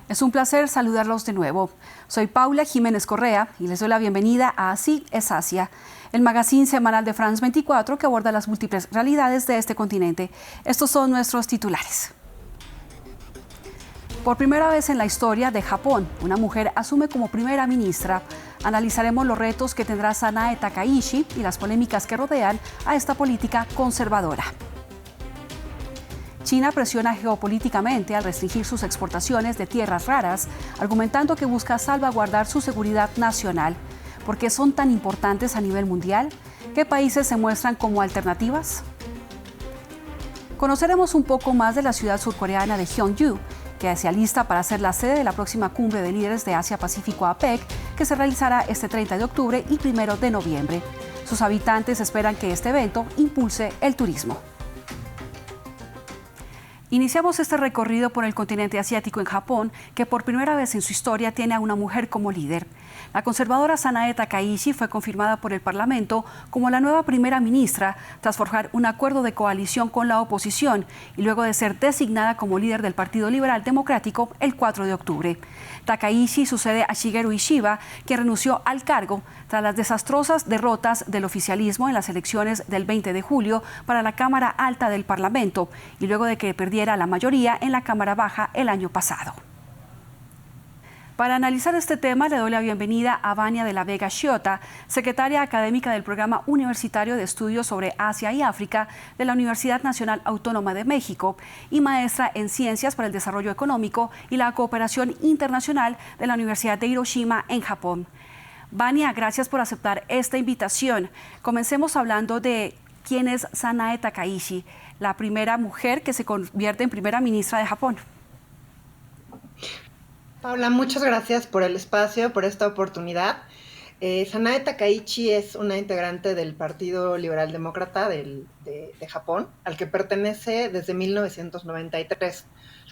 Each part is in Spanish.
Es un placer saludarlos de nuevo. Soy Paula Jiménez Correa y les doy la bienvenida a Así es Asia, el magazine semanal de France 24 que aborda las múltiples realidades de este continente. Estos son nuestros titulares. Por primera vez en la historia de Japón, una mujer asume como primera ministra. Analizaremos los retos que tendrá Sanae Takaichi y las polémicas que rodean a esta política conservadora. China presiona geopolíticamente al restringir sus exportaciones de tierras raras, argumentando que busca salvaguardar su seguridad nacional. ¿Por qué son tan importantes a nivel mundial? ¿Qué países se muestran como alternativas? Conoceremos un poco más de la ciudad surcoreana de Gyeongju, que se alista para ser la sede de la próxima cumbre de líderes de Asia-Pacífico APEC, que se realizará este 30 de octubre y 1 de noviembre. Sus habitantes esperan que este evento impulse el turismo. Iniciamos este recorrido por el continente asiático en Japón, que por primera vez en su historia tiene a una mujer como líder. La conservadora Sanae Takaichi fue confirmada por el Parlamento como la nueva primera ministra tras forjar un acuerdo de coalición con la oposición y luego de ser designada como líder del Partido Liberal Democrático el 4 de octubre. Takaichi sucede a Shigeru Ishiba, quien renunció al cargo tras las desastrosas derrotas del oficialismo en las elecciones del 20 de julio para la Cámara Alta del Parlamento y luego de que perdiera la mayoría en la Cámara Baja el año pasado. Para analizar este tema, le doy la bienvenida a Vania de la Vega Shiota, secretaria académica del Programa Universitario de Estudios sobre Asia y África de la Universidad Nacional Autónoma de México y maestra en Ciencias para el Desarrollo Económico y la Cooperación Internacional de la Universidad de Hiroshima en Japón. Vania, gracias por aceptar esta invitación. Comencemos hablando de quién es Sanae Takaichi, la primera mujer que se convierte en primera ministra de Japón. Paula, muchas gracias por el espacio, por esta oportunidad. Sanae Takaichi es una integrante del Partido Liberal Demócrata de Japón, al que pertenece desde 1993,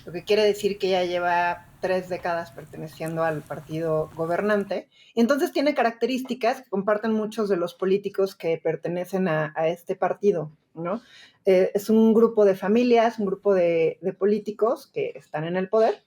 lo que quiere decir que ella lleva 3 décadas perteneciendo al partido gobernante. Y entonces tiene características que comparten muchos de los políticos que pertenecen a este partido, ¿no? Es un grupo de familias, un grupo de políticos que están en el poder.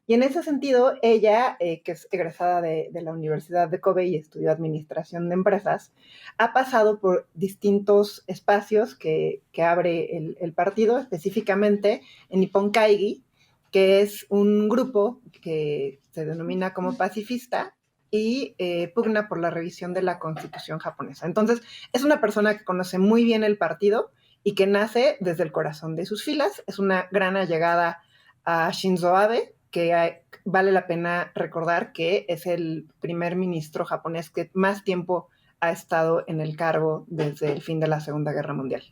Y en ese sentido, ella, que es egresada de la Universidad de Kobe y estudió Administración de Empresas, ha pasado por distintos espacios que abre el partido, específicamente en Nippon Kaigi, que es un grupo que se denomina como pacifista y pugna por la revisión de la Constitución japonesa. Entonces, es una persona que conoce muy bien el partido y que nace desde el corazón de sus filas. Es una gran allegada a Shinzo Abe, que vale la pena recordar que es el primer ministro japonés que más tiempo ha estado en el cargo desde el fin de la Segunda Guerra Mundial.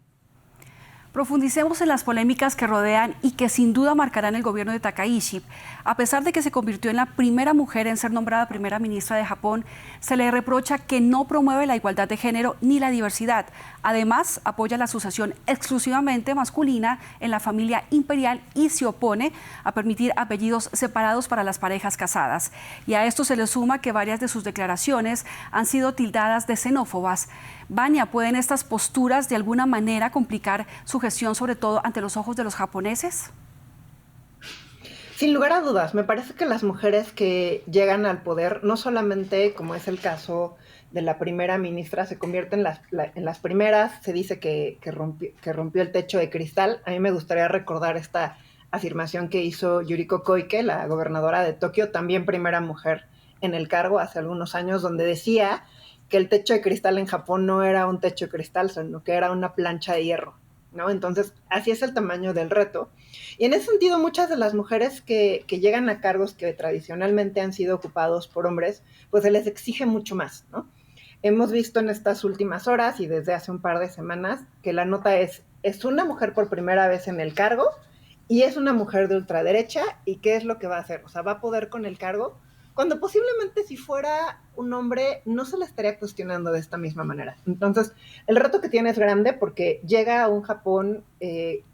Profundicemos en las polémicas que rodean y que sin duda marcarán el gobierno de Takaichi. A pesar de que se convirtió en la primera mujer en ser nombrada primera ministra de Japón, se le reprocha que no promueve la igualdad de género ni la diversidad. Además, apoya la sucesión exclusivamente masculina en la familia imperial y se opone a permitir apellidos separados para las parejas casadas. Y a esto se le suma que varias de sus declaraciones han sido tildadas de xenófobas. Vania, ¿pueden estas posturas de alguna manera complicar su gestión, sobre todo ante los ojos de los japoneses? Sin lugar a dudas, me parece que las mujeres que llegan al poder, no solamente como es el caso de la primera ministra, se convierten en las primeras, se dice que rompió el techo de cristal. A mí me gustaría recordar esta afirmación que hizo Yuriko Koike, la gobernadora de Tokio, también primera mujer en el cargo hace algunos años, donde decía que el techo de cristal en Japón no era un techo de cristal, sino que era una plancha de hierro, ¿no? Entonces, así es el tamaño del reto. Y en ese sentido, muchas de las mujeres que llegan a cargos que tradicionalmente han sido ocupados por hombres, pues se les exige mucho más, ¿no? Hemos visto en estas últimas horas y desde hace un par de semanas que la nota es una mujer por primera vez en el cargo y es una mujer de ultraderecha, ¿y qué es lo que va a hacer? O sea, ¿va a poder con el cargo? Cuando posiblemente si fuera un hombre no se le estaría cuestionando de esta misma manera. Entonces, el reto que tiene es grande porque llega a un Japón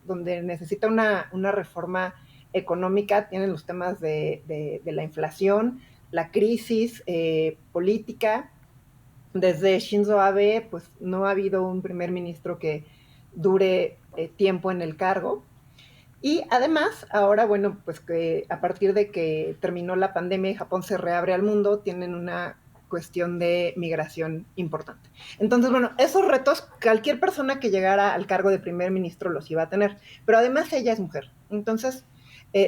donde necesita una reforma económica, tienen los temas de la inflación, la crisis política. Desde Shinzo Abe, pues no ha habido un primer ministro que dure tiempo en el cargo. Y además, ahora, bueno, pues que a partir de que terminó la pandemia y Japón se reabre al mundo, tienen una cuestión de migración importante. Entonces, bueno, esos retos, cualquier persona que llegara al cargo de primer ministro los iba a tener, pero además ella es mujer. Entonces,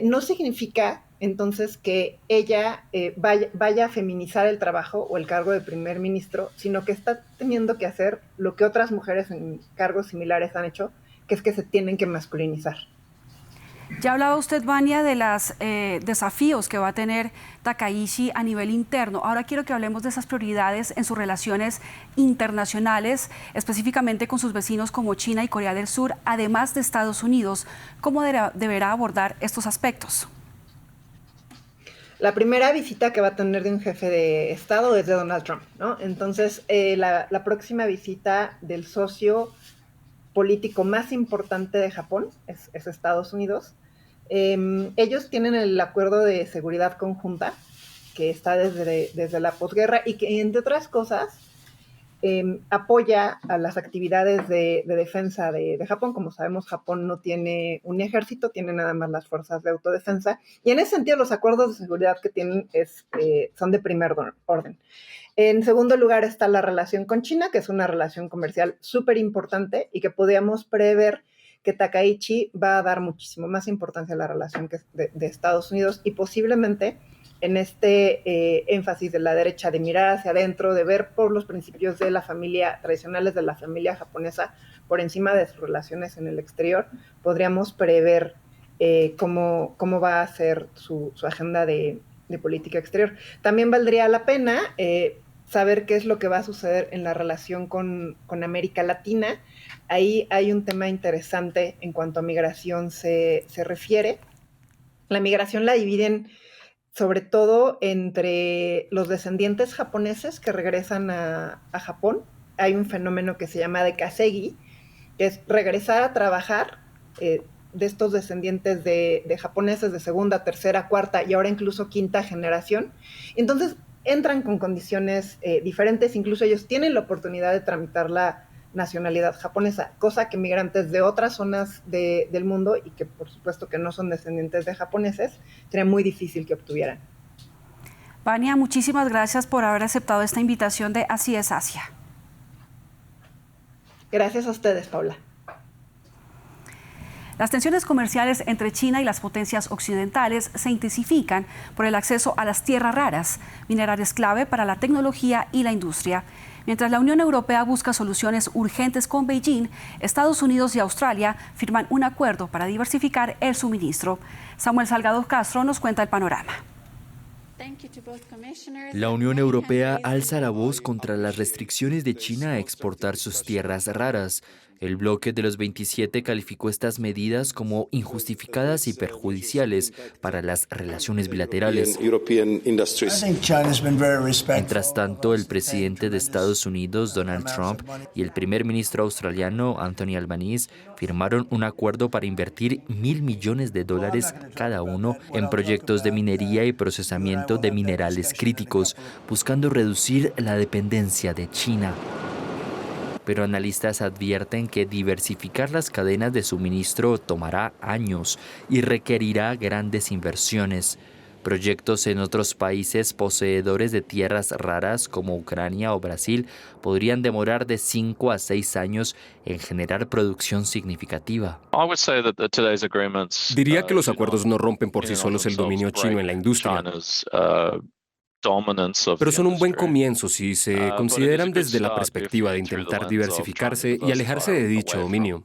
no significa entonces que ella vaya a feminizar el trabajo o el cargo de primer ministro, sino que está teniendo que hacer lo que otras mujeres en cargos similares han hecho, que es que se tienen que masculinizar. Ya hablaba usted, Vania, de los desafíos que va a tener Takaichi a nivel interno. Ahora quiero que hablemos de esas prioridades en sus relaciones internacionales, específicamente con sus vecinos como China y Corea del Sur, además de Estados Unidos. ¿Cómo deberá abordar estos aspectos? La primera visita que va a tener de un jefe de Estado es de Donald Trump, ¿no? Entonces, la próxima visita del socio político más importante de Japón es Estados Unidos. Ellos tienen el acuerdo de seguridad conjunta que está desde la posguerra y que, entre otras cosas, apoya a las actividades de defensa de Japón. Como sabemos, Japón no tiene un ejército, tiene nada más las fuerzas de autodefensa. Y en ese sentido, los acuerdos de seguridad que tienen son de primer orden. En segundo lugar está la relación con China, que es una relación comercial súper importante y que podíamos prever que Takaichi va a dar muchísimo más importancia a la relación de Estados Unidos y posiblemente en este énfasis de la derecha de mirar hacia adentro, de ver por los principios de la familia tradicionales de la familia japonesa por encima de sus relaciones en el exterior, podríamos prever cómo va a ser su agenda de política exterior. También valdría la pena saber qué es lo que va a suceder en la relación con América Latina. Ahí hay un tema interesante en cuanto a migración se refiere. La migración la dividen sobre todo entre los descendientes japoneses que regresan a Japón. Hay un fenómeno que se llama dekasegi, que es regresar a trabajar de estos descendientes de japoneses de segunda, tercera, cuarta y ahora incluso quinta generación. Entonces entran con condiciones diferentes, incluso ellos tienen la oportunidad de tramitar la nacionalidad japonesa, cosa que migrantes de otras zonas del mundo y que por supuesto que no son descendientes de japoneses, sería muy difícil que obtuvieran. Vania, muchísimas gracias por haber aceptado esta invitación de Así es Asia. Gracias a ustedes, Paula. Las tensiones comerciales entre China y las potencias occidentales se intensifican por el acceso a las tierras raras, minerales clave para la tecnología y la industria. Mientras la Unión Europea busca soluciones urgentes con Beijing, Estados Unidos y Australia firman un acuerdo para diversificar el suministro. Samuel Salgado Castro nos cuenta el panorama. La Unión Europea alza la voz contra las restricciones de China a exportar sus tierras raras. El bloque de los 27 calificó estas medidas como injustificadas y perjudiciales para las relaciones bilaterales. Mientras tanto, el presidente de Estados Unidos, Donald Trump, y el primer ministro australiano, Anthony Albanese, firmaron un acuerdo para invertir $1.000 millones cada uno en proyectos de minería y procesamiento de minerales críticos, buscando reducir la dependencia de China. Pero analistas advierten que diversificar las cadenas de suministro tomará años y requerirá grandes inversiones. Proyectos en otros países poseedores de tierras raras como Ucrania o Brasil podrían demorar de 5 a 6 años en generar producción significativa. Diría que los acuerdos no rompen por sí solos el dominio chino en la industria, pero son un buen comienzo si se consideran desde la perspectiva de intentar diversificarse y alejarse de dicho dominio.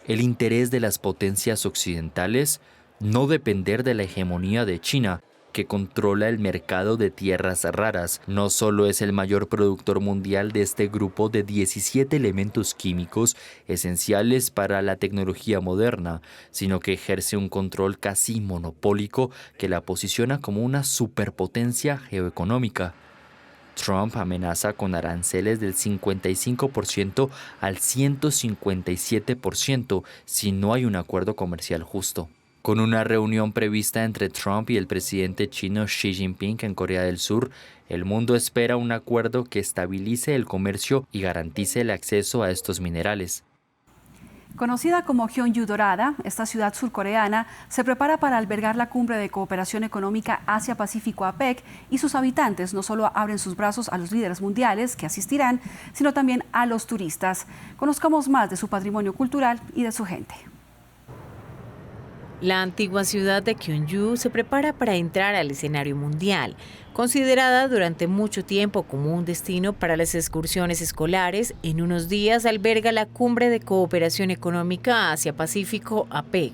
El interés de las potencias occidentales: no depender de la hegemonía de China, que controla el mercado de tierras raras. No solo es el mayor productor mundial de este grupo de 17 elementos químicos esenciales para la tecnología moderna, sino que ejerce un control casi monopólico que la posiciona como una superpotencia geoeconómica. Trump amenaza con aranceles del 55% al 157% si no hay un acuerdo comercial justo. Con una reunión prevista entre Trump y el presidente chino Xi Jinping en Corea del Sur, el mundo espera un acuerdo que estabilice el comercio y garantice el acceso a estos minerales. Conocida como Gyeongju Dorada, esta ciudad surcoreana se prepara para albergar la Cumbre de Cooperación Económica Asia-Pacífico APEC y sus habitantes no solo abren sus brazos a los líderes mundiales que asistirán, sino también a los turistas. Conozcamos más de su patrimonio cultural y de su gente. La antigua ciudad de Gyeongju se prepara para entrar al escenario mundial, considerada durante mucho tiempo como un destino para las excursiones escolares. En unos días alberga la Cumbre de Cooperación Económica Asia-Pacífico APEC.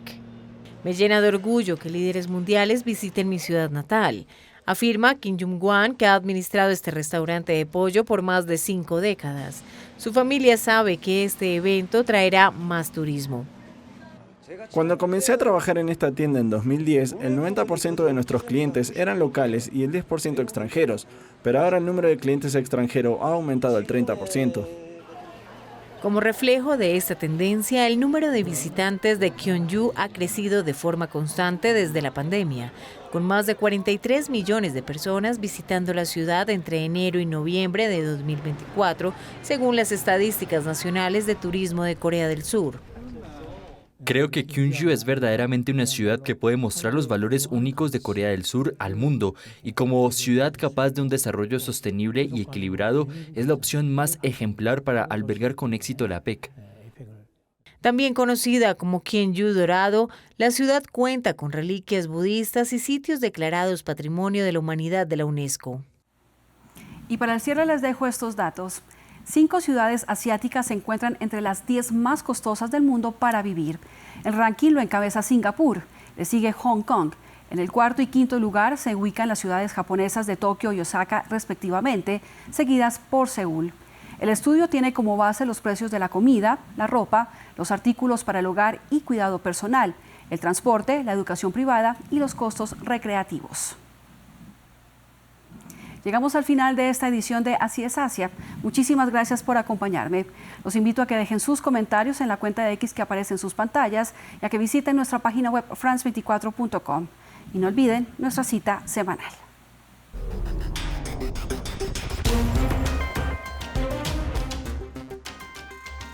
Me llena de orgullo que líderes mundiales visiten mi ciudad natal, afirma Kim Jung-wan, que ha administrado este restaurante de pollo por más de 5 décadas. Su familia sabe que este evento traerá más turismo. Cuando comencé a trabajar en esta tienda en 2010, el 90% de nuestros clientes eran locales y el 10% extranjeros, pero ahora el número de clientes extranjeros ha aumentado al 30%. Como reflejo de esta tendencia, el número de visitantes de Gyeongju ha crecido de forma constante desde la pandemia, con más de 43 millones de personas visitando la ciudad entre enero y noviembre de 2024, según las estadísticas nacionales de turismo de Corea del Sur. Creo que Gyeongju es verdaderamente una ciudad que puede mostrar los valores únicos de Corea del Sur al mundo, y como ciudad capaz de un desarrollo sostenible y equilibrado, es la opción más ejemplar para albergar con éxito la APEC. También conocida como Gyeongju Dorado, la ciudad cuenta con reliquias budistas y sitios declarados Patrimonio de la Humanidad de la UNESCO. Y para el cierre les dejo estos datos. 5 ciudades asiáticas se encuentran entre las 10 más costosas del mundo para vivir. El ranking lo encabeza Singapur, le sigue Hong Kong. En el cuarto y quinto lugar se ubican las ciudades japonesas de Tokio y Osaka respectivamente, seguidas por Seúl. El estudio tiene como base los precios de la comida, la ropa, los artículos para el hogar y cuidado personal, el transporte, la educación privada y los costos recreativos. Llegamos al final de esta edición de Así es Asia. Muchísimas gracias por acompañarme. Los invito a que dejen sus comentarios en la cuenta de X que aparece en sus pantallas y a que visiten nuestra página web france24.com. Y no olviden nuestra cita semanal.